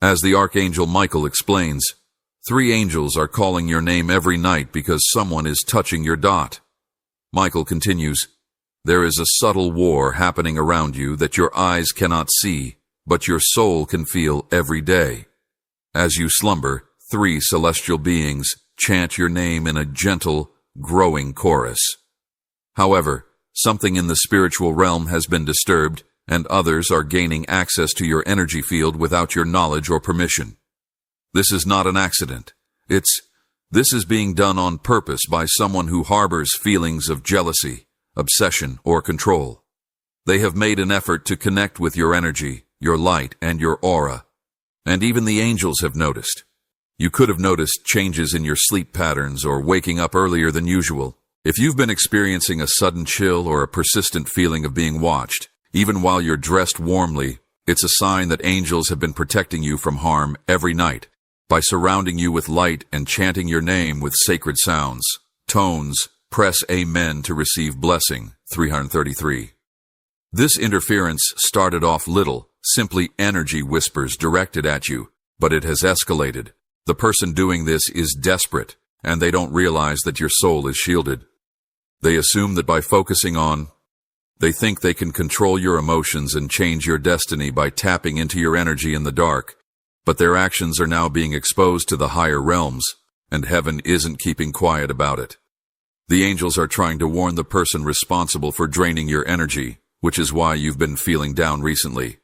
As the Archangel Michael explains, 3 angels are calling your name every night because someone is touching your dot. Michael continues, there is a subtle war happening around you that your eyes cannot see, but your soul can feel every day. As you slumber, 3 celestial beings chant your name in a gentle, growing chorus. However, something in the spiritual realm has been disturbed, and others are gaining access to your energy field without your knowledge or permission. This is not an accident. This is being done on purpose by someone who harbors feelings of jealousy, obsession, or control. They have made an effort to connect with your energy, your light, and your aura. And even the angels have noticed. You could have noticed changes in your sleep patterns or waking up earlier than usual. If you've been experiencing a sudden chill or a persistent feeling of being watched, even while you're dressed warmly, it's a sign that angels have been protecting you from harm every night by surrounding you with light and chanting your name with sacred sounds. Tones, press Amen to receive blessing, 333. This interference started off little, simply energy whispers directed at you, but it has escalated. The person doing this is desperate, and they don't realize that your soul is shielded. They assume that by focusing on, they think they can control your emotions and change your destiny by tapping into your energy in the dark, but their actions are now being exposed to the higher realms, and heaven isn't keeping quiet about it. The angels are trying to warn the person responsible for draining your energy, which is why you've been feeling down recently.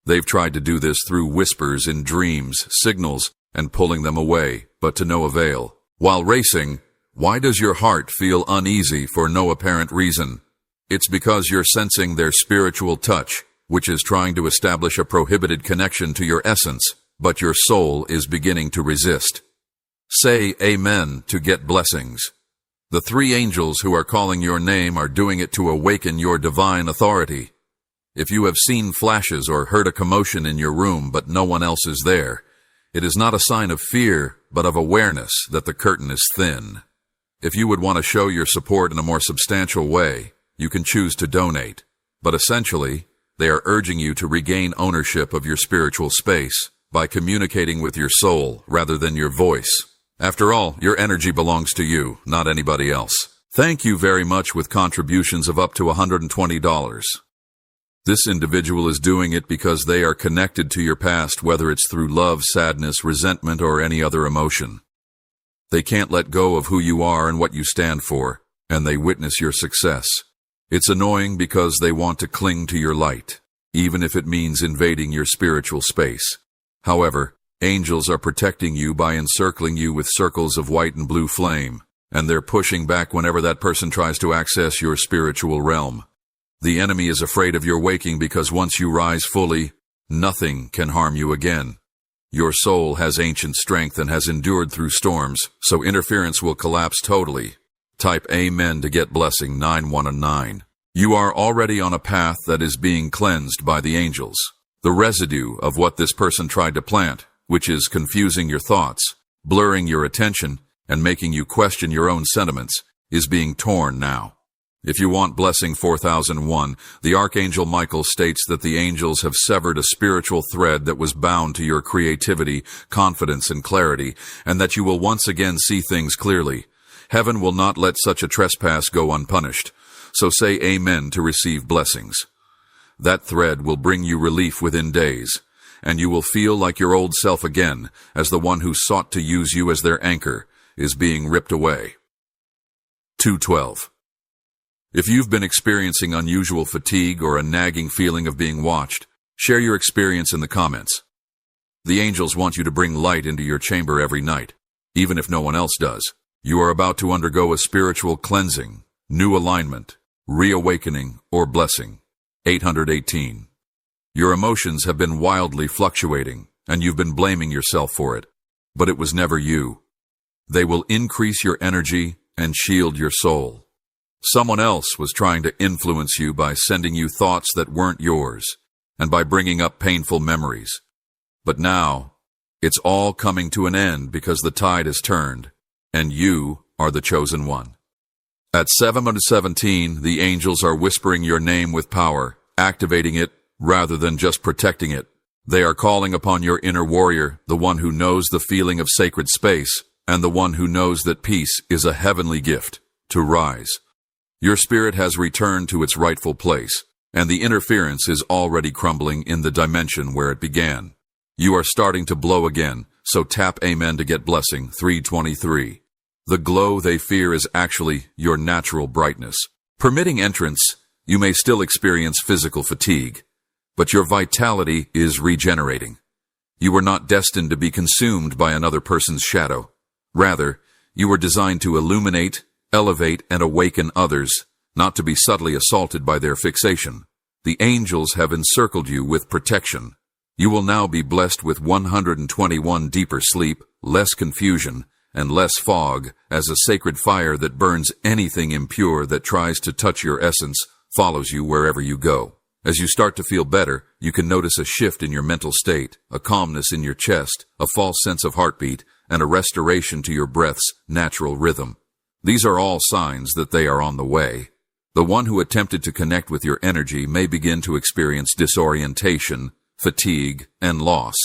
They've tried to do this through whispers in dreams, signals, and pulling them away, but to no avail. While racing, why does your heart feel uneasy for no apparent reason? It's because you're sensing their spiritual touch, which is trying to establish a prohibited connection to your essence, but your soul is beginning to resist. Say Amen to get blessings. The 3 angels who are calling your name are doing it to awaken your divine authority. If you have seen flashes or heard a commotion in your room but no one else is there, it is not a sign of fear, but of awareness that the curtain is thin. If you would want to show your support in a more substantial way, you can choose to donate, but essentially, they are urging you to regain ownership of your spiritual space by communicating with your soul rather than your voice. After all, your energy belongs to you, not anybody else. Thank you very much with contributions of up to $120. This individual is doing it because they are connected to your past, whether it's through love, sadness, resentment, or any other emotion. They can't let go of who you are and what you stand for, and they witness your success. It's annoying because they want to cling to your light, even if it means invading your spiritual space. However, angels are protecting you by encircling you with circles of white and blue flame, and they're pushing back whenever that person tries to access your spiritual realm. The enemy is afraid of your waking because once you rise fully, nothing can harm you again. Your soul has ancient strength and has endured through storms, so interference will collapse totally. Type Amen to get blessing 919. You are already on a path that is being cleansed by the angels. The residue of what this person tried to plant, which is confusing your thoughts, blurring your attention, and making you question your own sentiments, is being torn now. If you want blessing 4001, the Archangel Michael states that the angels have severed a spiritual thread that was bound to your creativity, confidence, and clarity, and that you will once again see things clearly. Heaven will not let such a trespass go unpunished, so say Amen to receive blessings. That thread will bring you relief within days, and you will feel like your old self again, as the one who sought to use you as their anchor is being ripped away. 212. If you've been experiencing unusual fatigue or a nagging feeling of being watched, share your experience in the comments. The angels want you to bring light into your chamber every night, even if no one else does. You are about to undergo a spiritual cleansing, new alignment, reawakening, or blessing. 818. Your emotions have been wildly fluctuating, and you've been blaming yourself for it, but it was never you. They will increase your energy and shield your soul. Someone else was trying to influence you by sending you thoughts that weren't yours, and by bringing up painful memories. But now, it's all coming to an end because the tide has turned, and you are the chosen one. At 7:17, the angels are whispering your name with power, activating it rather than just protecting it. They are calling upon your inner warrior, the one who knows the feeling of sacred space, and the one who knows that peace is a heavenly gift, to rise. Your spirit has returned to its rightful place, and the interference is already crumbling in the dimension where it began. You are starting to blow again, so tap Amen to get blessing 323. The glow they fear is actually your natural brightness. Permitting entrance, you may still experience physical fatigue, but your vitality is regenerating. You were not destined to be consumed by another person's shadow. Rather, you were designed to illuminate, elevate, and awaken others, not to be subtly assaulted by their fixation. The angels have encircled you with protection. You will now be blessed with 121 deeper sleep, less confusion, and less fog, as a sacred fire that burns anything impure that tries to touch your essence follows you wherever you go. As you start to feel better, you can notice a shift in your mental state, a calmness in your chest, a false sense of heartbeat, and a restoration to your breath's natural rhythm. These are all signs that they are on the way. The one who attempted to connect with your energy may begin to experience disorientation, fatigue, and loss,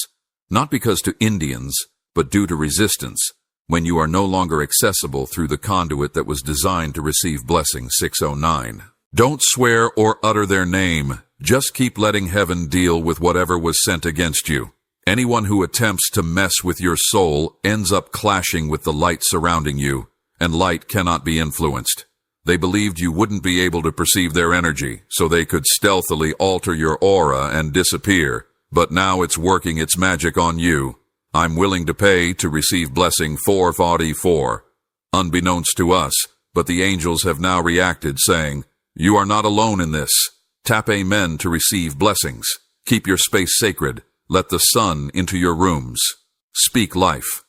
not because to Indians, but due to resistance, when you are no longer accessible through the conduit that was designed to receive blessing 609. Don't swear or utter their name. Just keep letting heaven deal with whatever was sent against you. Anyone who attempts to mess with your soul ends up clashing with the light surrounding you, and light cannot be influenced. They believed you wouldn't be able to perceive their energy, so they could stealthily alter your aura and disappear, but now it's working its magic on you. I'm willing to pay to receive blessing 444. Unbeknownst to us, but the angels have now reacted, saying, you are not alone in this. Tap Amen to receive blessings. Keep your space sacred. Let the sun into your rooms. Speak life.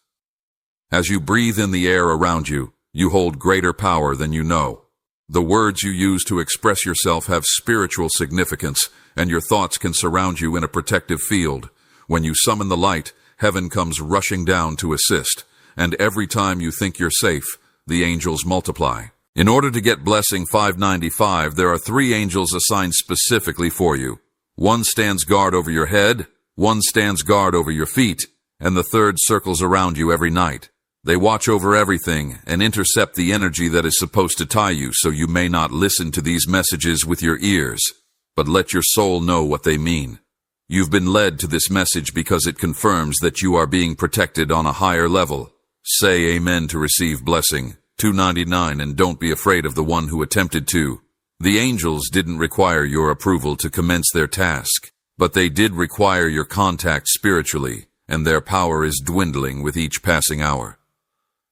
As you breathe in the air around you, you hold greater power than you know. The words you use to express yourself have spiritual significance, and your thoughts can surround you in a protective field. When you summon the light, heaven comes rushing down to assist, and every time you think you're safe, the angels multiply. In order to get blessing 595, there are 3 angels assigned specifically for you. One stands guard over your head, one stands guard over your feet, and the third circles around you every night. They watch over everything and intercept the energy that is supposed to tie you, so you may not listen to these messages with your ears, but let your soul know what they mean. You've been led to this message because it confirms that you are being protected on a higher level. Say Amen to receive blessing 299, and don't be afraid of the one who attempted to. The angels didn't require your approval to commence their task, but they did require your contact spiritually, and their power is dwindling with each passing hour.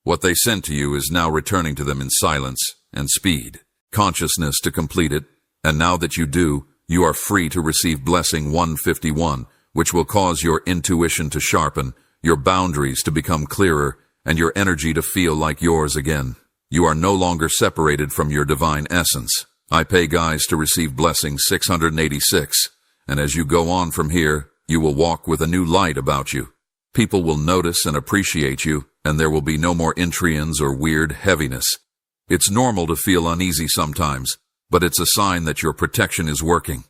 What they sent to you is now returning to them in silence and speed, consciousness to complete it, and now that you do, you are free to receive blessing 151, which will cause your intuition to sharpen, your boundaries to become clearer, and your energy to feel like yours again. You are no longer separated from your divine essence. I pay guys to receive blessing 686, and as you go on from here, you will walk with a new light about you. People will notice and appreciate you, and there will be no more intrions or weird heaviness. It's normal to feel uneasy sometimes, but it's a sign that your protection is working.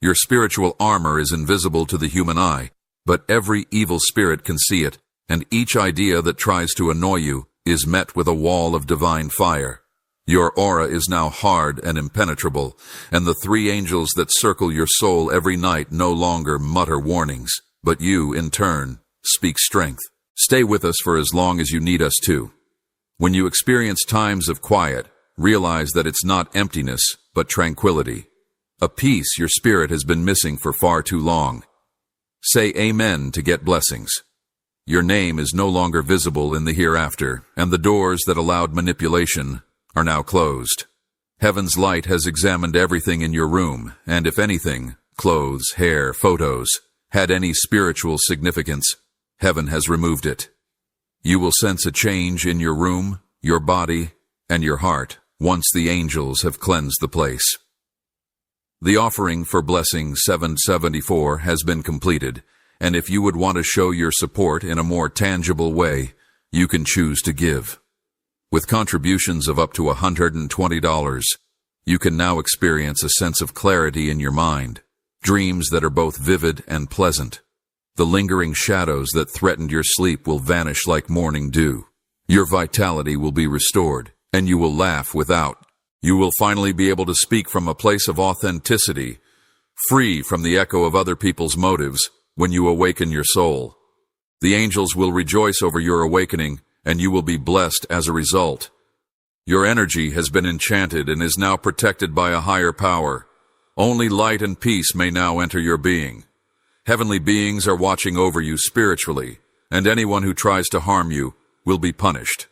Your spiritual armor is invisible to the human eye, but every evil spirit can see it, and each idea that tries to annoy you is met with a wall of divine fire. Your aura is now hard and impenetrable, and the 3 angels that circle your soul every night no longer mutter warnings, but you, in turn, speak strength. Stay with us for as long as you need us to. When you experience times of quiet, realize that it's not emptiness, but tranquility. A peace your spirit has been missing for far too long. Say Amen to get blessings. Your name is no longer visible in the hereafter, and the doors that allowed manipulation are now closed. Heaven's light has examined everything in your room, and if anything, clothes, hair, photos, had any spiritual significance, heaven has removed it. You will sense a change in your room, your body, and your heart once the angels have cleansed the place. The offering for blessing 774 has been completed, and if you would want to show your support in a more tangible way, you can choose to give. With contributions of up to $120, you can now experience a sense of clarity in your mind, dreams that are both vivid and pleasant. The lingering shadows that threatened your sleep will vanish like morning dew. Your vitality will be restored, and you will laugh without. You will finally be able to speak from a place of authenticity, free from the echo of other people's motives when you awaken your soul. The angels will rejoice over your awakening, and you will be blessed as a result. Your energy has been enchanted and is now protected by a higher power. Only light and peace may now enter your being. Heavenly beings are watching over you spiritually, and anyone who tries to harm you will be punished.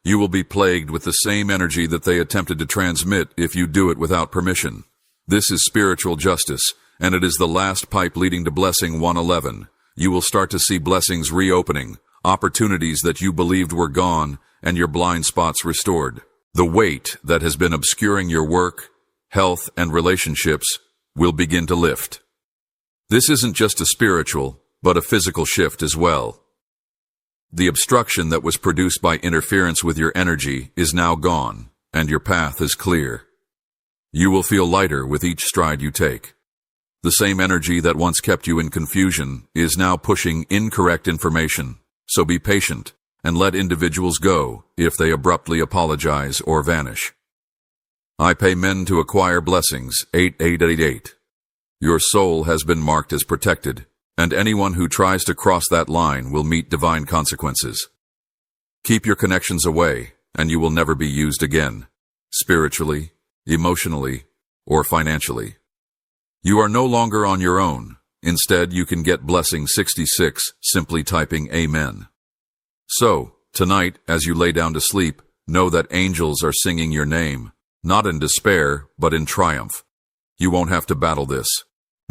You will be plagued with the same energy that they attempted to transmit if you do it without permission. This is spiritual justice, and it is the last pipe leading to blessing 111. You will start to see blessings reopening, opportunities that you believed were gone, and your blind spots restored. The weight that has been obscuring your work, health, and relationships will begin to lift. This isn't just a spiritual, but a physical shift as well. The obstruction that was produced by interference with your energy is now gone, and your path is clear. You will feel lighter with each stride you take. The same energy that once kept you in confusion is now pushing incorrect information, so be patient and let individuals go if they abruptly apologize or vanish. I pay men to acquire blessings, 8888. Your soul has been marked as protected, and anyone who tries to cross that line will meet divine consequences. Keep your connections away, and you will never be used again, spiritually, emotionally, or financially. You are no longer on your own. Instead, you can get blessing 66 simply typing Amen. So, tonight, as you lay down to sleep, know that angels are singing your name, not in despair, but in triumph. You won't have to battle this.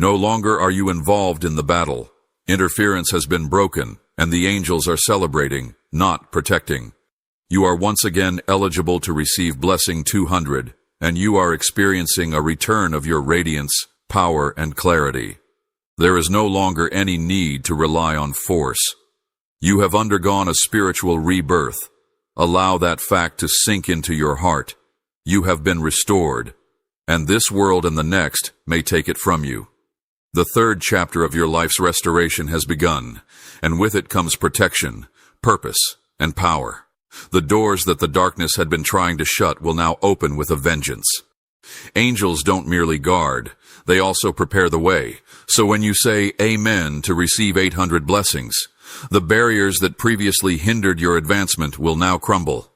No longer are you involved in the battle. Interference has been broken, and the angels are celebrating, not protecting. You are once again eligible to receive blessing 200, and you are experiencing a return of your radiance, power, and clarity. There is no longer any need to rely on force. You have undergone a spiritual rebirth. Allow that fact to sink into your heart. You have been restored, and this world and the next may take it from you. The third chapter of your life's restoration has begun, and with it comes protection, purpose, and power. The doors that the darkness had been trying to shut will now open with a vengeance. Angels don't merely guard, they also prepare the way. So when you say Amen to receive 800 blessings, the barriers that previously hindered your advancement will now crumble.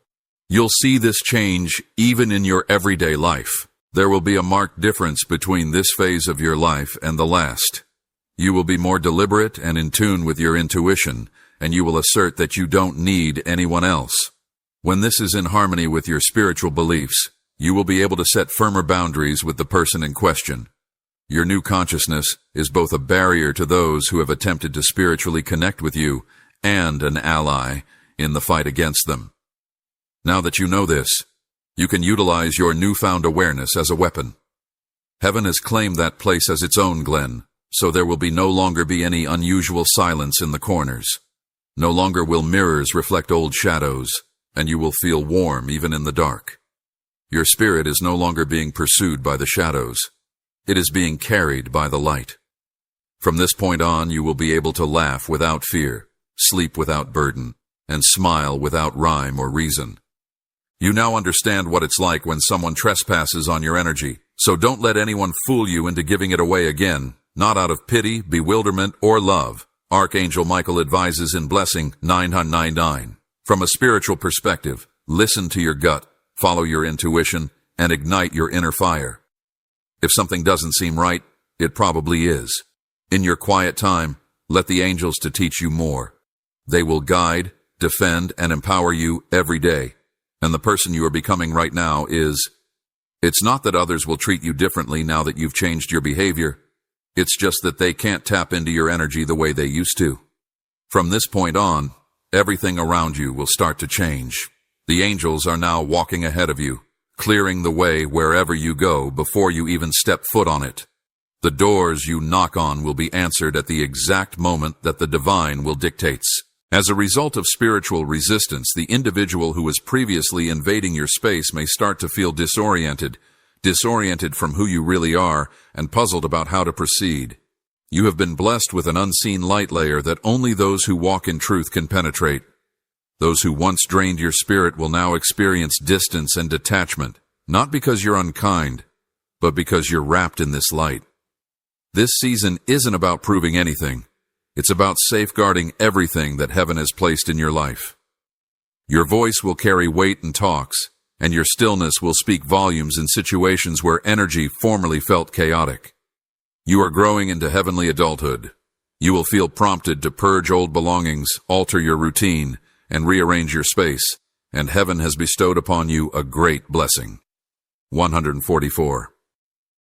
You'll see this change even in your everyday life. There will be a marked difference between this phase of your life and the last. You will be more deliberate and in tune with your intuition, and you will assert that you don't need anyone else. When this is in harmony with your spiritual beliefs, you will be able to set firmer boundaries with the person in question. Your new consciousness is both a barrier to those who have attempted to spiritually connect with you and an ally in the fight against them. Now that you know this, you can utilize your newfound awareness as a weapon. Heaven has claimed that place as its own, Glenn, so there will no longer be any unusual silence in the corners. No longer will mirrors reflect old shadows, and you will feel warm even in the dark. Your spirit is no longer being pursued by the shadows. It is being carried by the light. From this point on, you will be able to laugh without fear, sleep without burden, and smile without rhyme or reason. You now understand what it's like when someone trespasses on your energy, so don't let anyone fool you into giving it away again, not out of pity, bewilderment, or love. Archangel Michael advises in Blessing 999. From a spiritual perspective, listen to your gut, follow your intuition, and ignite your inner fire. If something doesn't seem right, it probably is. In your quiet time, let the angels to teach you more. They will guide, defend, and empower you every day. And the person you are becoming right now is... It's not that others will treat you differently now that you've changed your behavior. It's just that they can't tap into your energy the way they used to. From this point on, everything around you will start to change. The angels are now walking ahead of you, clearing the way wherever you go before you even step foot on it. The doors you knock on will be answered at the exact moment that the divine will dictate. As a result of spiritual resistance, the individual who was previously invading your space may start to feel disoriented from who you really are and puzzled about how to proceed. You have been blessed with an unseen light layer that only those who walk in truth can penetrate. Those who once drained your spirit will now experience distance and detachment, not because you're unkind, but because you're wrapped in this light. This season isn't about proving anything. It's about safeguarding everything that heaven has placed in your life. Your voice will carry weight in talks, and your stillness will speak volumes in situations where energy formerly felt chaotic. You are growing into heavenly adulthood. You will feel prompted to purge old belongings, alter your routine, and rearrange your space, and heaven has bestowed upon you a great blessing. 144.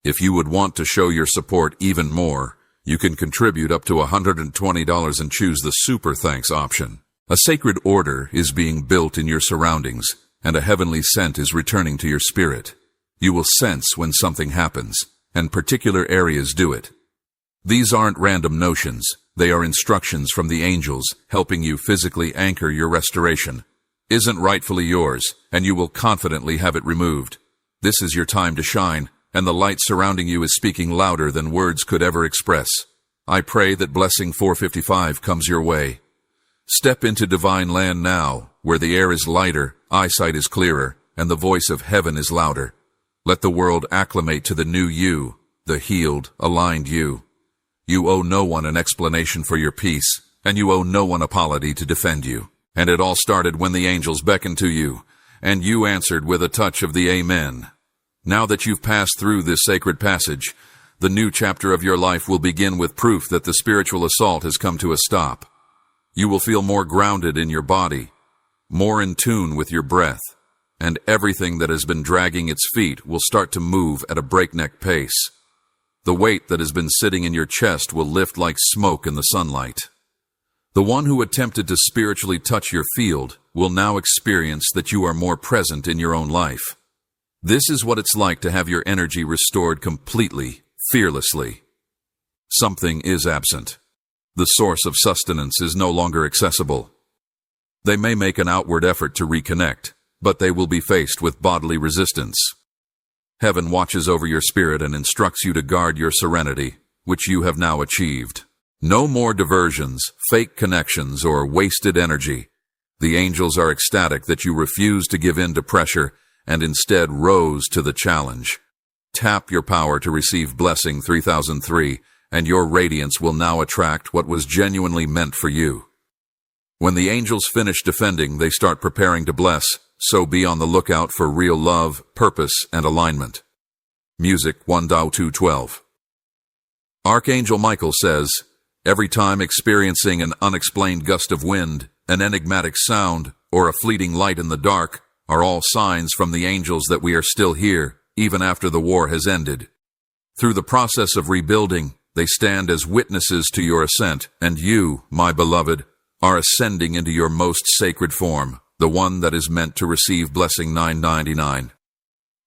If you would want to show your support even more, you can contribute up to $120 and choose the Super Thanks option. A sacred order is being built in your surroundings, and a heavenly scent is returning to your spirit. You will sense when something happens, and particular areas do it. These aren't random notions. They are instructions from the angels helping you physically anchor your restoration. Isn't rightfully yours, and you will confidently have it removed. This is your time to shine, and the light surrounding you is speaking louder than words could ever express. I pray that blessing 455 comes your way. Step into divine land now, where the air is lighter, eyesight is clearer, and the voice of heaven is louder. Let the world acclimate to the new you, the healed, aligned you. You owe no one an explanation for your peace, and you owe no one a polity to defend you. And it all started when the angels beckoned to you, and you answered with a touch of the Amen. Now that you've passed through this sacred passage, the new chapter of your life will begin with proof that the spiritual assault has come to a stop. You will feel more grounded in your body, more in tune with your breath, and everything that has been dragging its feet will start to move at a breakneck pace. The weight that has been sitting in your chest will lift like smoke in the sunlight. The one who attempted to spiritually touch your field will now experience that you are more present in your own life. This is what it's like to have your energy restored completely, fearlessly. Something is absent. The source of sustenance is no longer accessible. They may make an outward effort to reconnect, but they will be faced with bodily resistance. Heaven watches over your spirit and instructs you to guard your serenity, which you have now achieved. No more diversions, fake connections, or wasted energy. The angels are ecstatic that you refuse to give in to pressure and instead rose to the challenge. Tap your power to receive blessing 3003, and your radiance will now attract what was genuinely meant for you. When the angels finish defending, they start preparing to bless, so be on the lookout for real love, purpose, and alignment. Music 1:212. Archangel Michael says, every time experiencing an unexplained gust of wind, an enigmatic sound, or a fleeting light in the dark are all signs from the angels that we are still here, even after the war has ended. Through the process of rebuilding, they stand as witnesses to your ascent, and you, my beloved, are ascending into your most sacred form, the one that is meant to receive blessing 999.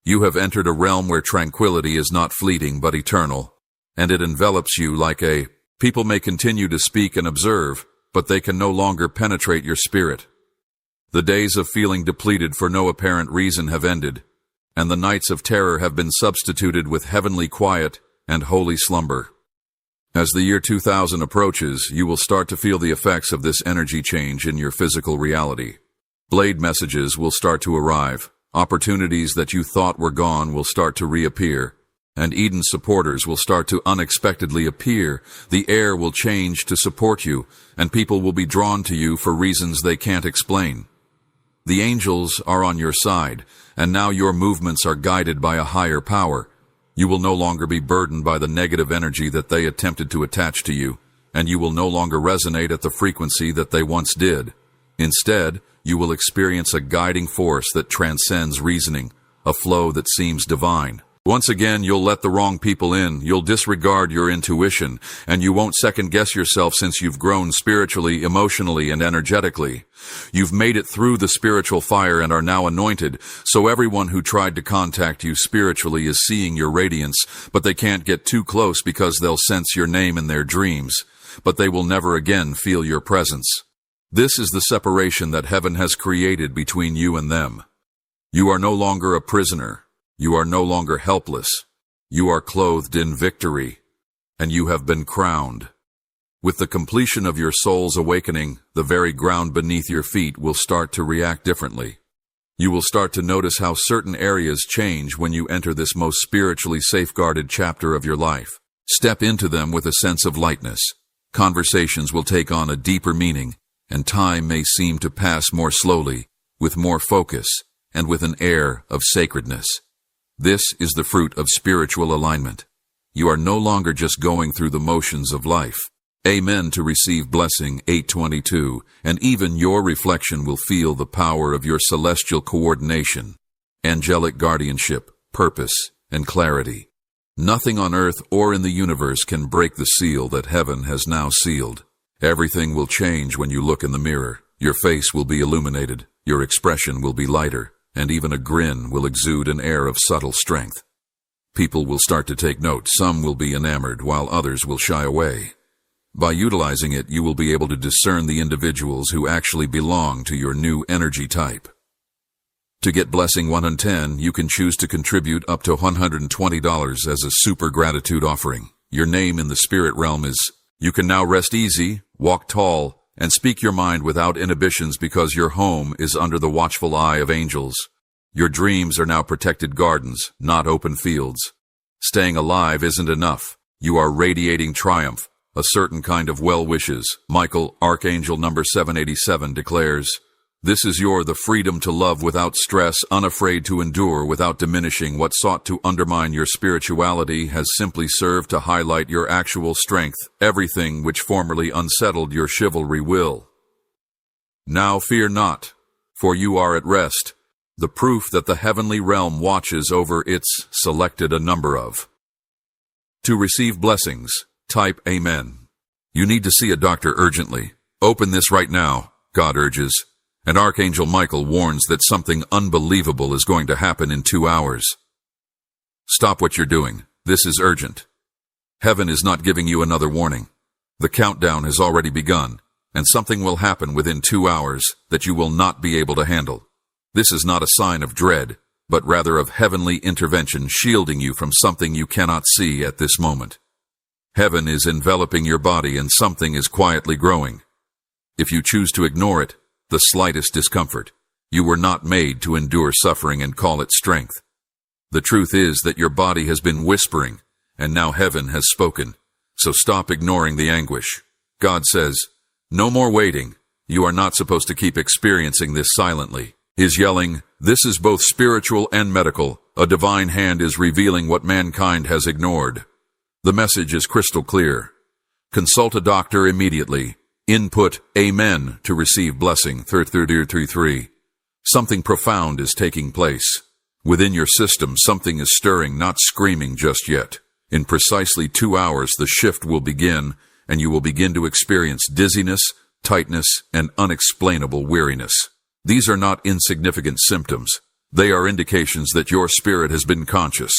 You have entered a realm where tranquility is not fleeting but eternal, and it envelops you like a... People may continue to speak and observe, but they can no longer penetrate your spirit. The days of feeling depleted for no apparent reason have ended, and the nights of terror have been substituted with heavenly quiet and holy slumber. As the year 2000 approaches, you will start to feel the effects of this energy change in your physical reality. Blade messages will start to arrive. Opportunities that you thought were gone will start to reappear. And Eden supporters will start to unexpectedly appear. The air will change to support you, and people will be drawn to you for reasons they can't explain. The angels are on your side, and now your movements are guided by a higher power. You will no longer be burdened by the negative energy that they attempted to attach to you, and you will no longer resonate at the frequency that they once did. Instead, you will experience a guiding force that transcends reasoning, a flow that seems divine. Once again, you'll let the wrong people in, you'll disregard your intuition, and you won't second-guess yourself since you've grown spiritually, emotionally, and energetically. You've made it through the spiritual fire and are now anointed, so everyone who tried to contact you spiritually is seeing your radiance, but they can't get too close because they'll sense your name in their dreams, but they will never again feel your presence. This is the separation that heaven has created between you and them. You are no longer a prisoner. You are no longer helpless. You are clothed in victory. and you have been crowned. With the completion of your soul's awakening, the very ground beneath your feet will start to react differently. You will start to notice how certain areas change when you enter this most spiritually safeguarded chapter of your life. Step into them with a sense of lightness. Conversations will take on a deeper meaning, and time may seem to pass more slowly, with more focus, and with an air of sacredness. This is the fruit of spiritual alignment. You are no longer just going through the motions of life. Amen to receive blessing 822, and even your reflection will feel the power of your celestial coordination, angelic guardianship, purpose, and clarity. Nothing on earth or in the universe can break the seal that heaven has now sealed. Everything will change when you look in the mirror. Your face will be illuminated, your expression will be lighter, and even a grin will exude an air of subtle strength. People will start to take note. Some will be enamored, while others will shy away. By utilizing it, you will be able to discern the individuals who actually belong to your new energy type. To get Blessing 110, you can choose to contribute up to $120 as a super gratitude offering. Your name in the spirit realm is, you can now rest easy, walk tall, and speak your mind without inhibitions because your home is under the watchful eye of angels. Your dreams are now protected gardens, not open fields. Staying alive isn't enough. You are radiating triumph. A certain kind of well-wishes. Michael, Archangel number 787, declares, "This is the freedom to love without stress, unafraid to endure without diminishing. What sought to undermine your spirituality has simply served to highlight your actual strength. Everything which formerly unsettled your chivalry will. Now fear not, for you are at rest. The proof that the heavenly realm watches over its selected a number of." To receive blessings, type Amen. You need to see a doctor urgently. Open this right now, God urges. And Archangel Michael warns that something unbelievable is going to happen in 2 hours. Stop what you're doing. This is urgent. Heaven is not giving you another warning. The countdown has already begun, and something will happen within 2 hours that you will not be able to handle. This is not a sign of dread, but rather of heavenly intervention shielding you from something you cannot see at this moment. Heaven is enveloping your body and something is quietly growing. If you choose to ignore it, the slightest discomfort, you were not made to endure suffering and call it strength. The truth is that your body has been whispering, and now heaven has spoken. So stop ignoring the anguish. God says, no more waiting. You are not supposed to keep experiencing this silently. He's yelling, this is both spiritual and medical. A divine hand is revealing what mankind has ignored. The message is crystal clear. Consult a doctor immediately. Input Amen to receive blessing 3333. Something profound is taking place. Within your system, something is stirring, not screaming just yet. In precisely 2 hours, the shift will begin, and you will begin to experience dizziness, tightness, and unexplainable weariness. These are not insignificant symptoms. They are indications that your spirit has been conscious.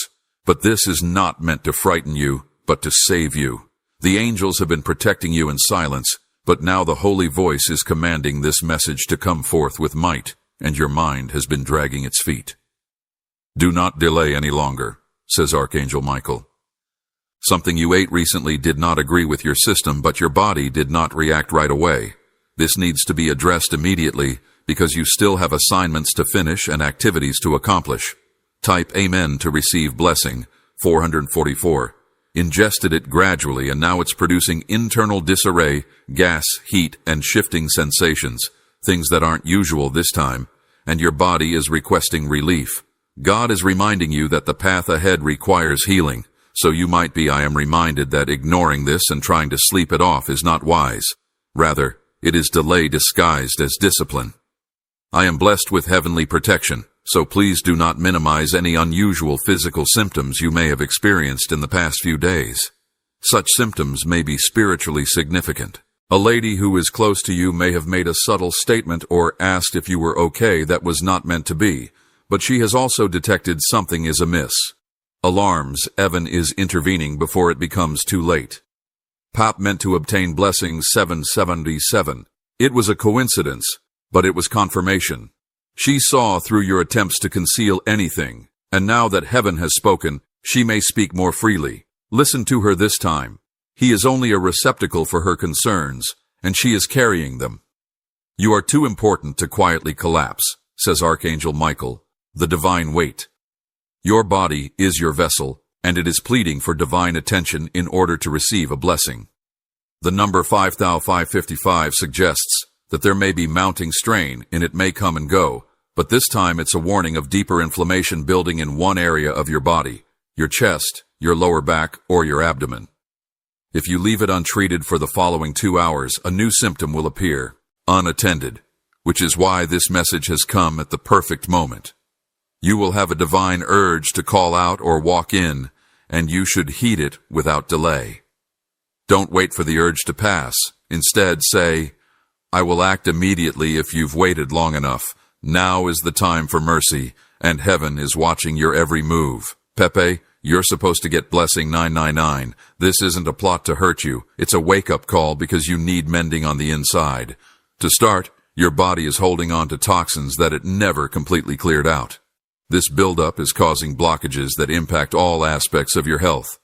But this is not meant to frighten you, but to save you. The angels have been protecting you in silence, but now the holy voice is commanding this message to come forth with might, and your mind has been dragging its feet. Do not delay any longer, says Archangel Michael. Something you ate recently did not agree with your system, but your body did not react right away. This needs to be addressed immediately because you still have assignments to finish and activities to accomplish. Type Amen to receive blessing 444. Ingested it gradually, and now it's producing internal disarray, gas, heat, and shifting sensations, things that aren't usual this time, and your body is requesting relief. God is reminding you that the path ahead requires healing, so you might be, I am reminded that ignoring this and trying to sleep it off is not wise. Rather, it is delay disguised as discipline. I am blessed with heavenly protection, so please do not minimize any unusual physical symptoms you may have experienced in the past few days. Such symptoms may be spiritually significant. A lady who is close to you may have made a subtle statement or asked if you were okay that was not meant to be, but she has also detected something is amiss. Alarms, Evan is intervening before it becomes too late. Pop meant to obtain blessings 777. It was a coincidence, but it was confirmation. She saw through your attempts to conceal anything, and now that heaven has spoken, she may speak more freely. Listen to her this time. He is only a receptacle for her concerns, and she is carrying them. You are too important to quietly collapse, says Archangel Michael, the divine weight. Your body is your vessel, and it is pleading for divine attention in order to receive a blessing. The number 5555 suggests that there may be mounting strain and it may come and go, but this time it's a warning of deeper inflammation building in one area of your body, your chest, your lower back, or your abdomen. If you leave it untreated for the following 2 hours, a new symptom will appear, unattended, which is why this message has come at the perfect moment. You will have a divine urge to call out or walk in, and you should heed it without delay. Don't wait for the urge to pass. Instead, say, I will act immediately if you've waited long enough. Now is the time for mercy, and heaven is watching your every move. Pepe, you're supposed to get blessing 999. This isn't a plot to hurt you. It's a wake-up call because you need mending on the inside. To start, your body is holding on to toxins that it never completely cleared out. This buildup is causing blockages that impact all aspects of your health.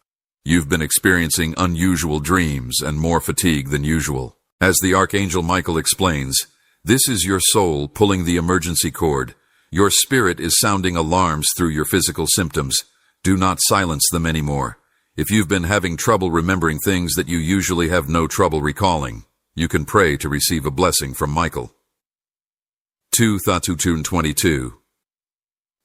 You've been experiencing unusual dreams and more fatigue than usual. As the Archangel Michael explains, this is your soul pulling the emergency cord. Your spirit is sounding alarms through your physical symptoms. Do not silence them anymore. If you've been having trouble remembering things that you usually have no trouble recalling, you can pray to receive a blessing from Michael. 2222.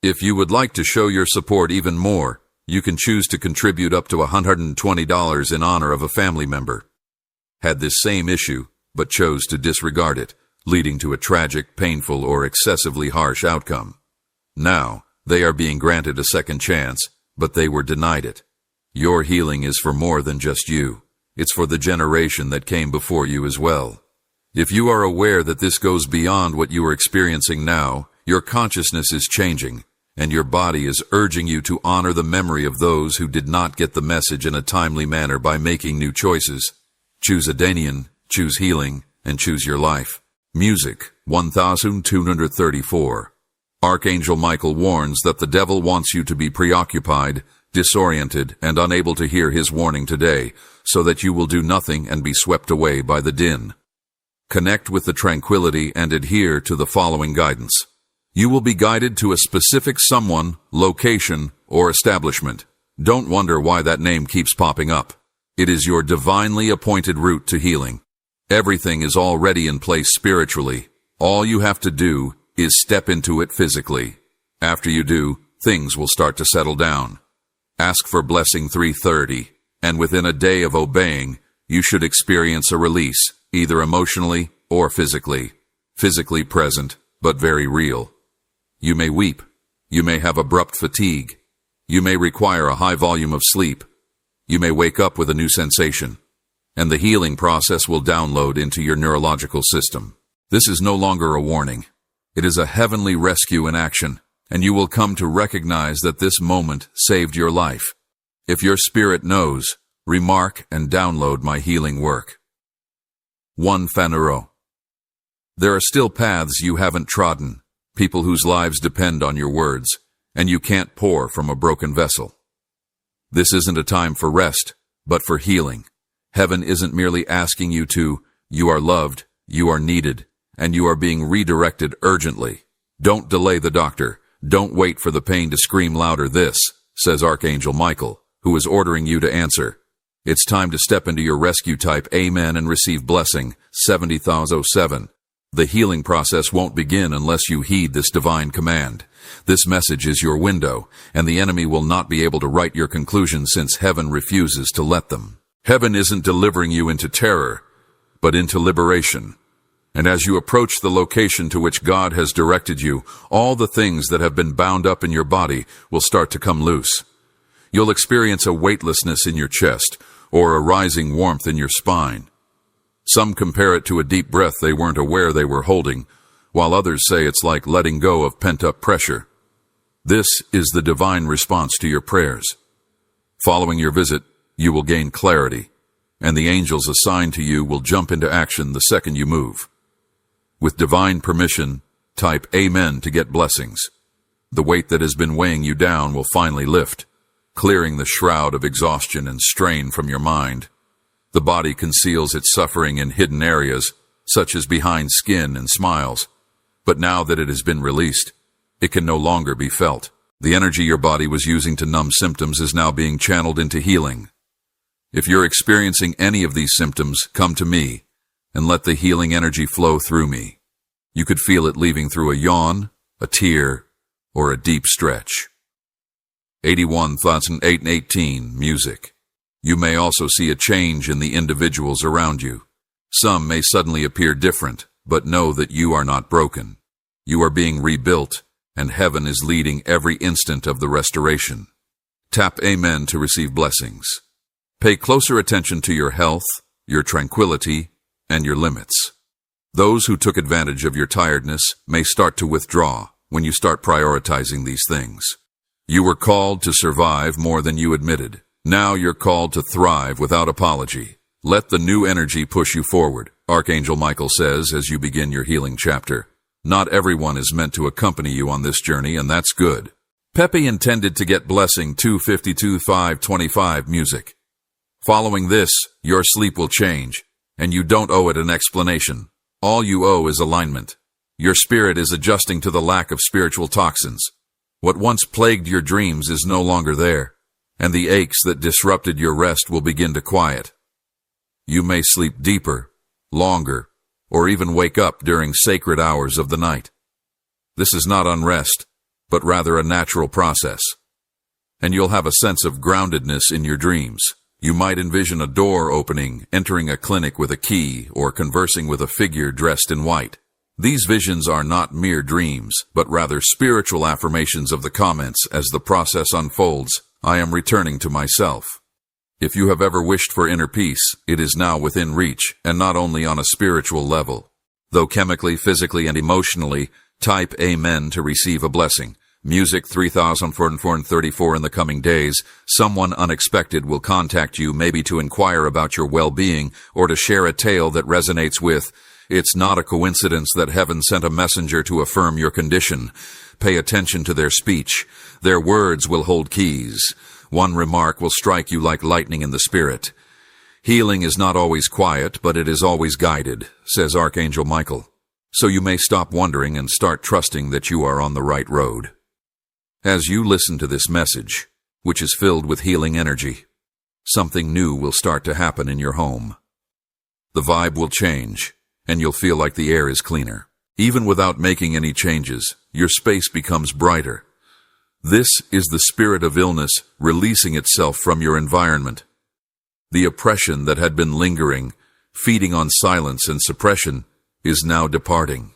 If you would like to show your support even more, you can choose to contribute up to $120 in honor of a family member. Had this same issue, but chose to disregard it, leading to a tragic, painful, or excessively harsh outcome. Now, they are being granted a second chance, but they were denied it. Your healing is for more than just you. It's for the generation that came before you as well. If you are aware that this goes beyond what you are experiencing now, your consciousness is changing, and your body is urging you to honor the memory of those who did not get the message in a timely manner by making new choices. Choose Adanian, choose healing, and choose your life. Music, 1234. Archangel Michael warns that the devil wants you to be preoccupied, disoriented, and unable to hear his warning today, so that you will do nothing and be swept away by the din. Connect with the tranquility and adhere to the following guidance. You will be guided to a specific someone, location, or establishment. Don't wonder why that name keeps popping up. It is your divinely appointed route to healing. Everything is already in place spiritually. All you have to do is step into it physically. After you do, things will start to settle down. Ask for blessing 330, and within a day of obeying, you should experience a release, either emotionally or physically. Physically present, but very real. You may weep. You may have abrupt fatigue. You may require a high volume of sleep. You may wake up with a new sensation, and the healing process will download into your neurological system. This is no longer a warning. It is a heavenly rescue in action, and you will come to recognize that this moment saved your life. If your spirit knows, remark and download my healing work. 1 Fanero. There are still paths you haven't trodden, people whose lives depend on your words, and you can't pour from a broken vessel. This isn't a time for rest, but for healing. Heaven isn't merely asking you to, you are loved, you are needed, and you are being redirected urgently. Don't delay the doctor. Don't wait for the pain to scream louder. This, says Archangel Michael, who is ordering you to answer. It's time to step into your rescue type, amen, and receive blessing, 70,007. The healing process won't begin unless you heed this divine command. This message is your window, and the enemy will not be able to write your conclusions since heaven refuses to let them. Heaven isn't delivering you into terror, but into liberation. And as you approach the location to which God has directed you, all the things that have been bound up in your body will start to come loose. You'll experience a weightlessness in your chest, or a rising warmth in your spine. Some compare it to a deep breath they weren't aware they were holding, while others say it's like letting go of pent-up pressure. This is the divine response to your prayers. Following your visit, you will gain clarity, and the angels assigned to you will jump into action the second you move. With divine permission, type Amen to get blessings. The weight that has been weighing you down will finally lift, clearing the shroud of exhaustion and strain from your mind. The body conceals its suffering in hidden areas, such as behind skin and smiles. But now that it has been released, it can no longer be felt. The energy your body was using to numb symptoms is now being channeled into healing. If you're experiencing any of these symptoms, come to me and let the healing energy flow through me. You could feel it leaving through a yawn, a tear, or a deep stretch. 81,818 Music. You may also see a change in the individuals around you. Some may suddenly appear different, but know that you are not broken. You are being rebuilt, and heaven is leading every instant of the restoration. Tap Amen to receive blessings. Pay closer attention to your health, your tranquility, and your limits. Those who took advantage of your tiredness may start to withdraw when you start prioritizing these things. You were called to survive more than you admitted. Now you're called to thrive without apology. Let the new energy push you forward, Archangel Michael says as you begin your healing chapter. Not everyone is meant to accompany you on this journey, and that's good. Pepe intended to get blessing 252-525 Music. Following this, your sleep will change, and you don't owe it an explanation. All you owe is alignment. Your spirit is adjusting to the lack of spiritual toxins. What once plagued your dreams is no longer there, and the aches that disrupted your rest will begin to quiet. You may sleep deeper, longer, or even wake up during sacred hours of the night. This is not unrest, but rather a natural process. And you'll have a sense of groundedness in your dreams. You might envision a door opening, entering a clinic with a key, or conversing with a figure dressed in white. These visions are not mere dreams, but rather spiritual affirmations of the comments as the process unfolds. I am returning to myself. If you have ever wished for inner peace, it is now within reach, and not only on a spiritual level. Though chemically, physically, and emotionally, type Amen to receive a blessing. Music 3434 in the coming days. Someone unexpected will contact you, maybe to inquire about your well-being or to share a tale that resonates with. It's not a coincidence that heaven sent a messenger to affirm your condition. Pay attention to their speech. Their words will hold keys. One remark will strike you like lightning in the spirit. Healing is not always quiet, but it is always guided, says Archangel Michael. So you may stop wondering and start trusting that you are on the right road. As you listen to this message, which is filled with healing energy, something new will start to happen in your home. The vibe will change, and you'll feel like the air is cleaner. Even without making any changes, your space becomes brighter. This is the spirit of illness releasing itself from your environment. The oppression that had been lingering, feeding on silence and suppression, is now departing.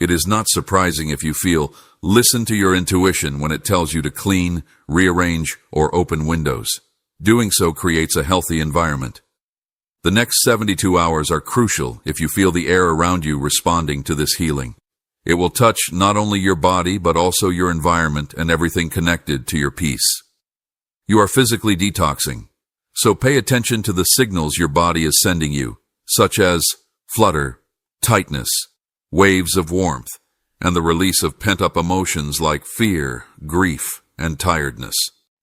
It is not surprising if you feel, listen to your intuition when it tells you to clean, rearrange, or open windows. Doing so creates a healthy environment. The next 72 hours are crucial if you feel the air around you responding to this healing. It will touch not only your body, but also your environment and everything connected to your peace. You are physically detoxing, so pay attention to the signals your body is sending you, such as flutter, tightness, waves of warmth, and the release of pent-up emotions like fear, grief, and tiredness.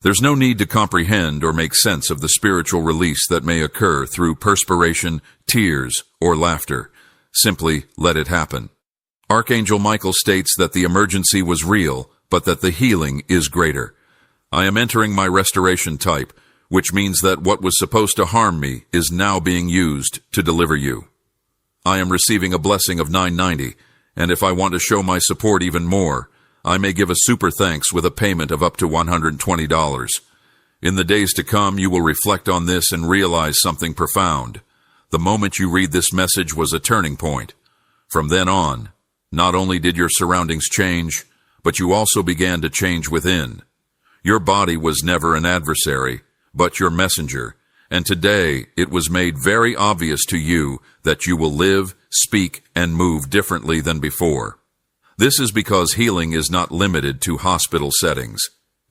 There's no need to comprehend or make sense of the spiritual release that may occur through perspiration, tears, or laughter. Simply let it happen. Archangel Michael states that the emergency was real, but that the healing is greater. I am entering my restoration type, which means that what was supposed to harm me is now being used to deliver you. I am receiving a blessing of $9.90, and if I want to show my support even more, I may give a super thanks with a payment of up to $120. In the days to come, you will reflect on this and realize something profound. The moment you read this message was a turning point. From then on, not only did your surroundings change, but you also began to change within. Your body was never an adversary, but your messenger, and today it was made very obvious to you that you will live, speak, and move differently than before. This is because healing is not limited to hospital settings.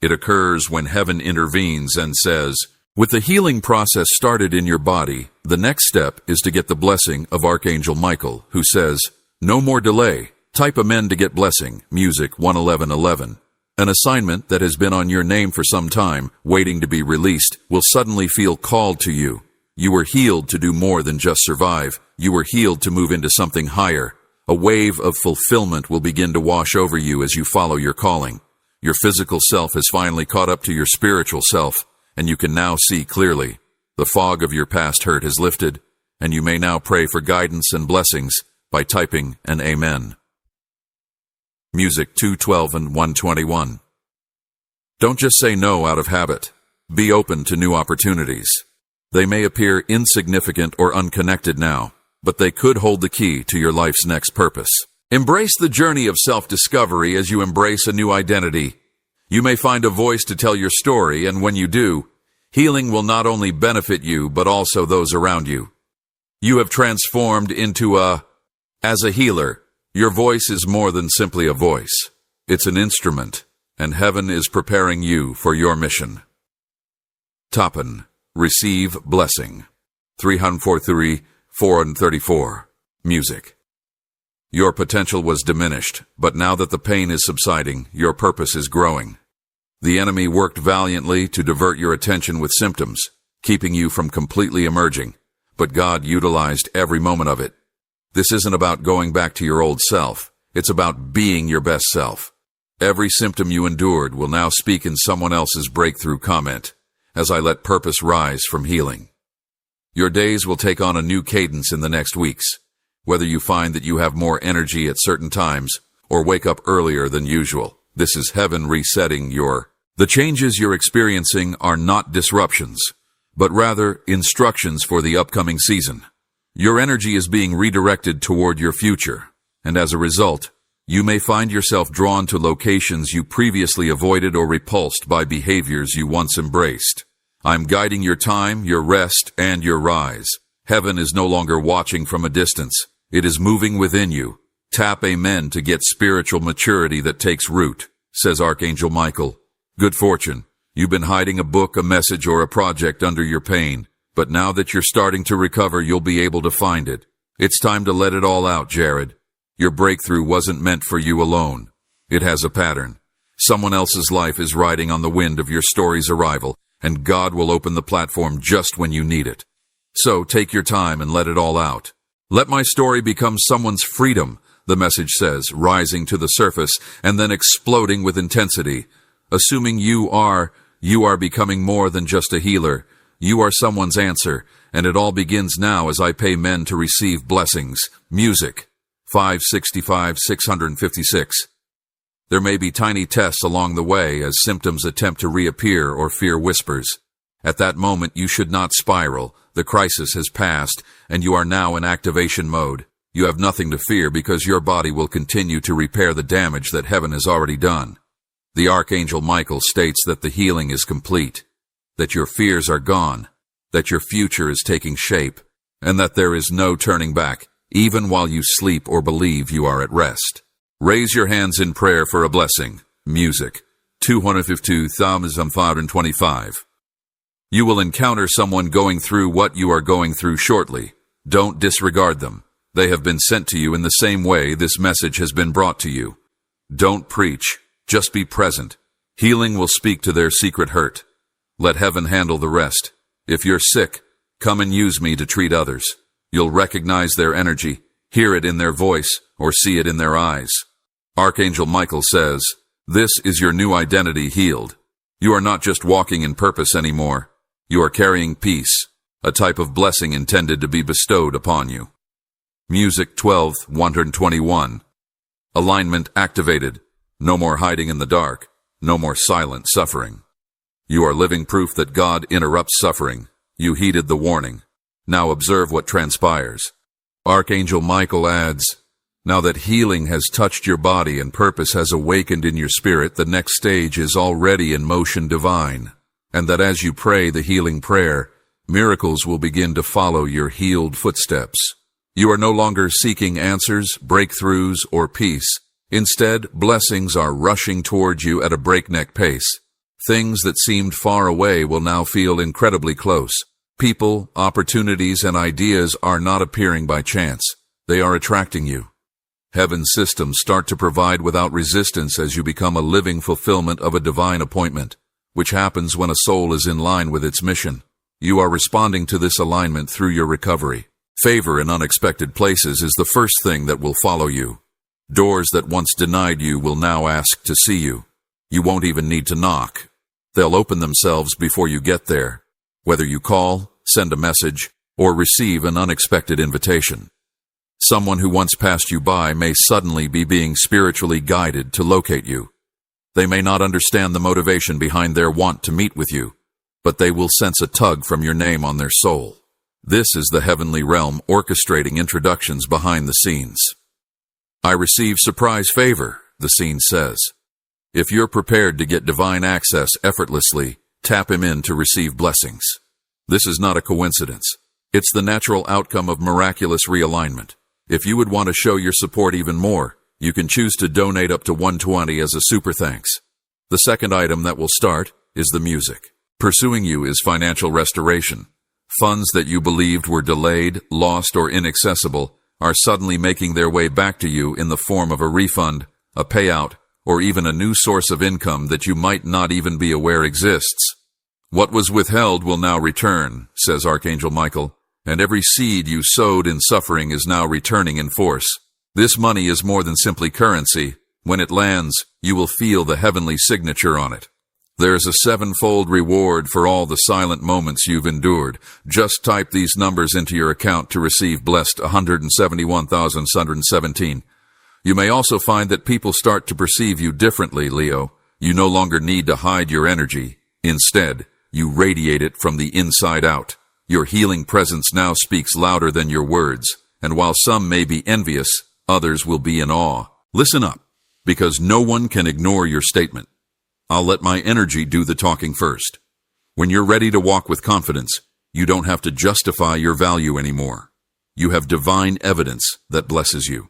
It occurs when heaven intervenes and says, with the healing process started in your body, the next step is to get the blessing of Archangel Michael, who says, no more delay. Type Amen to get blessing, Music 11111. An assignment that has been on your name for some time, waiting to be released, will suddenly feel called to you. You were healed to do more than just survive. You were healed to move into something higher. A wave of fulfillment will begin to wash over you as you follow your calling. Your physical self has finally caught up to your spiritual self, and you can now see clearly. The fog of your past hurt has lifted, and you may now pray for guidance and blessings by typing an amen. Music 212 and 121. Don't just say no out of habit. Be open to new opportunities. They may appear insignificant or unconnected now, but they could hold the key to your life's next purpose. Embrace the journey of self-discovery as you embrace a new identity. You may find a voice to tell your story, and when you do, healing will not only benefit you, but also those around you. You have transformed into As a healer, your voice is more than simply a voice. It's an instrument, and heaven is preparing you for your mission. Toppen. Receive blessing. 343, 434. Music. Your potential was diminished, but now that the pain is subsiding, your purpose is growing. The enemy worked valiantly to divert your attention with symptoms, keeping you from completely emerging, but God utilized every moment of it. This isn't about going back to your old self. It's about being your best self. Every symptom you endured will now speak in someone else's breakthrough comment, as I let purpose rise from healing. Your days will take on a new cadence in the next weeks, whether you find that you have more energy at certain times or wake up earlier than usual. This is heaven resetting The changes you're experiencing are not disruptions, but rather instructions for the upcoming season. Your energy is being redirected toward your future, and as a result, you may find yourself drawn to locations you previously avoided or repulsed by behaviors you once embraced. I'm guiding your time, your rest, and your rise. Heaven is no longer watching from a distance. It is moving within you. Tap amen to get spiritual maturity that takes root, says Archangel Michael. Good fortune. You've been hiding a book, a message, or a project under your pain, but now that you're starting to recover, you'll be able to find it. It's time to let it all out, Jared. Your breakthrough wasn't meant for you alone. It has a pattern. Someone else's life is riding on the wind of your story's arrival, and God will open the platform just when you need it. So take your time and let it all out. Let my story become someone's freedom, the message says, rising to the surface and then exploding with intensity. Assuming you are becoming more than just a healer. You are someone's answer, and it all begins now as I pay men to receive blessings. Music. 565, 656. There may be tiny tests along the way as symptoms attempt to reappear or fear whispers. At that moment, you should not spiral. The crisis has passed, and you are now in activation mode. You have nothing to fear because your body will continue to repair the damage that heaven has already done. The Archangel Michael states that the healing is complete, that your fears are gone, that your future is taking shape, and that there is no turning back, even while you sleep or believe you are at rest. Raise your hands in prayer for a blessing. Music. 252,525. You will encounter someone going through what you are going through shortly. Don't disregard them. They have been sent to you in the same way this message has been brought to you. Don't preach. Just be present. Healing will speak to their secret hurt. Let heaven handle the rest. If you're sick, come and use me to treat others. You'll recognize their energy, hear it in their voice, or see it in their eyes. Archangel Michael says, this is your new identity healed. You are not just walking in purpose anymore. You are carrying peace, a type of blessing intended to be bestowed upon you. Music 12-121. Alignment activated. No more hiding in the dark. No more silent suffering. You are living proof that God interrupts suffering. You heeded the warning. Now observe what transpires. Archangel Michael adds, now that healing has touched your body and purpose has awakened in your spirit, the next stage is already in motion divine, and that as you pray the healing prayer, miracles will begin to follow your healed footsteps. You are no longer seeking answers, breakthroughs, or peace. Instead, blessings are rushing towards you at a breakneck pace. Things that seemed far away will now feel incredibly close. People, opportunities, and ideas are not appearing by chance. They are attracting you. Heaven's systems start to provide without resistance as you become a living fulfillment of a divine appointment, which happens when a soul is in line with its mission. You are responding to this alignment through your recovery. Favor in unexpected places is the first thing that will follow you. Doors that once denied you will now ask to see you. You won't even need to knock. They'll open themselves before you get there, whether you call, send a message, or receive an unexpected invitation. Someone who once passed you by may suddenly be being spiritually guided to locate you. They may not understand the motivation behind their want to meet with you, but they will sense a tug from your name on their soul. This is the heavenly realm orchestrating introductions behind the scenes. I receive surprise favor, the scene says. If you're prepared to get divine access effortlessly, tap him in to receive blessings. This is not a coincidence. It's the natural outcome of miraculous realignment. If you would want to show your support even more, you can choose to donate up to $120 as a super thanks. The second item that will start is the music. Pursuing you is financial restoration. Funds that you believed were delayed, lost, or inaccessible are suddenly making their way back to you in the form of a refund, a payout, or even a new source of income that you might not even be aware exists. What was withheld will now return, says Archangel Michael, and every seed you sowed in suffering is now returning in force. This money is more than simply currency. When it lands, you will feel the heavenly signature on it. There is a sevenfold reward for all the silent moments you've endured. Just type these numbers into your account to receive blessed 171,617. You may also find that people start to perceive you differently, Leo. You no longer need to hide your energy. Instead, you radiate it from the inside out. Your healing presence now speaks louder than your words, and while some may be envious, others will be in awe. Listen up, because no one can ignore your statement. I'll let my energy do the talking first. When you're ready to walk with confidence, you don't have to justify your value anymore. You have divine evidence that blesses you.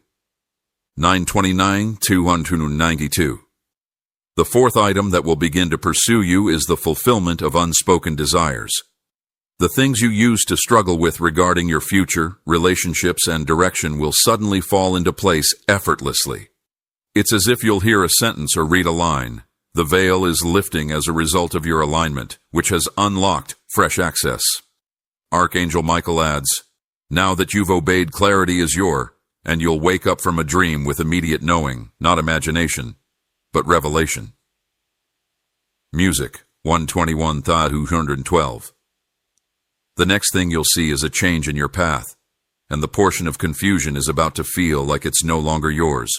929-292. The fourth item that will begin to pursue you is the fulfillment of unspoken desires. The things you used to struggle with regarding your future, relationships, and direction will suddenly fall into place effortlessly. It's as if you'll hear a sentence or read a line. The veil is lifting as a result of your alignment, which has unlocked fresh access. Archangel Michael adds, now that you've obeyed, clarity is yours, and you'll wake up from a dream with immediate knowing, not imagination, but revelation. Music, 121,212. The next thing you'll see is a change in your path, and the portion of confusion is about to feel like it's no longer yours.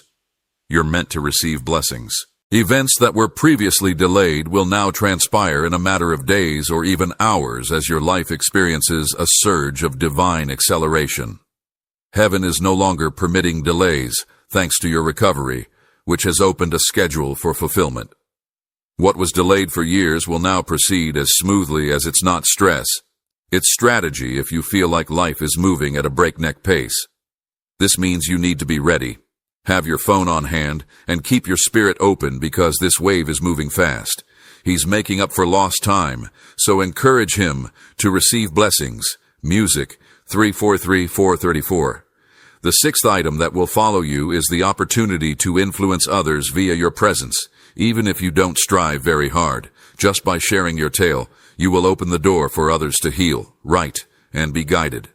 You're meant to receive blessings. Events that were previously delayed will now transpire in a matter of days or even hours as your life experiences a surge of divine acceleration. Heaven is no longer permitting delays, thanks to your recovery, which has opened a schedule for fulfillment. What was delayed for years will now proceed as smoothly as it's not stress. It's strategy if you feel like life is moving at a breakneck pace. This means you need to be ready. Have your phone on hand and keep your spirit open because this wave is moving fast. He's making up for lost time, so encourage him to receive blessings. Music, 343-434. The sixth item that will follow you is the opportunity to influence others via your presence. Even if you don't strive very hard, just by sharing your tale, you will open the door for others to heal, write, and be guided.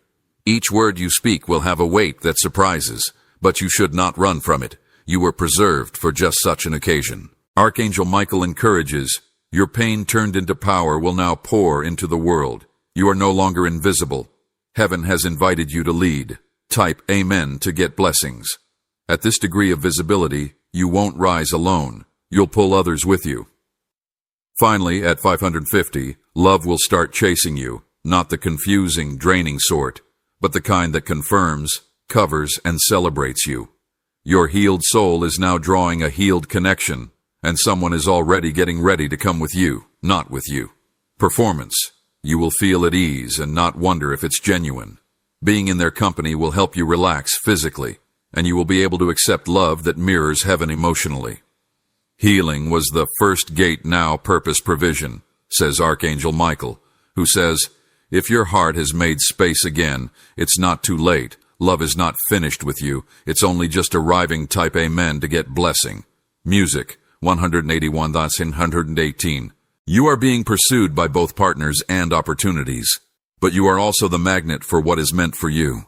Each word you speak will have a weight that surprises, but you should not run from it. You were preserved for just such an occasion. Archangel Michael encourages, your pain turned into power will now pour into the world. You are no longer invisible. Heaven has invited you to lead. Type Amen to get blessings. At this degree of visibility, you won't rise alone. You'll pull others with you. Finally, at 550, love will start chasing you, not the confusing, draining sort, but the kind that confirms, covers, and celebrates you. Your healed soul is now drawing a healed connection, and someone is already getting ready to come with you, not with you. Performance. You will feel at ease and not wonder if it's genuine. Being in their company will help you relax physically, and you will be able to accept love that mirrors heaven emotionally. Healing was the first gate, now purpose provision, says Archangel Michael, who says, if your heart has made space again, it's not too late. Love is not finished with you. It's only just arriving. Type Amen to get blessing. Music, 181,118. You are being pursued by both partners and opportunities, but you are also the magnet for what is meant for you.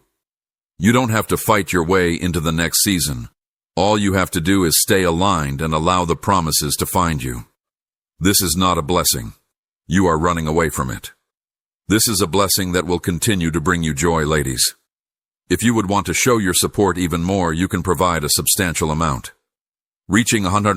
You don't have to fight your way into the next season. All you have to do is stay aligned and allow the promises to find you. This is not a blessing. You are running away from it. This is a blessing that will continue to bring you joy, ladies. If you would want to show your support even more, you can provide a substantial amount. Reaching 100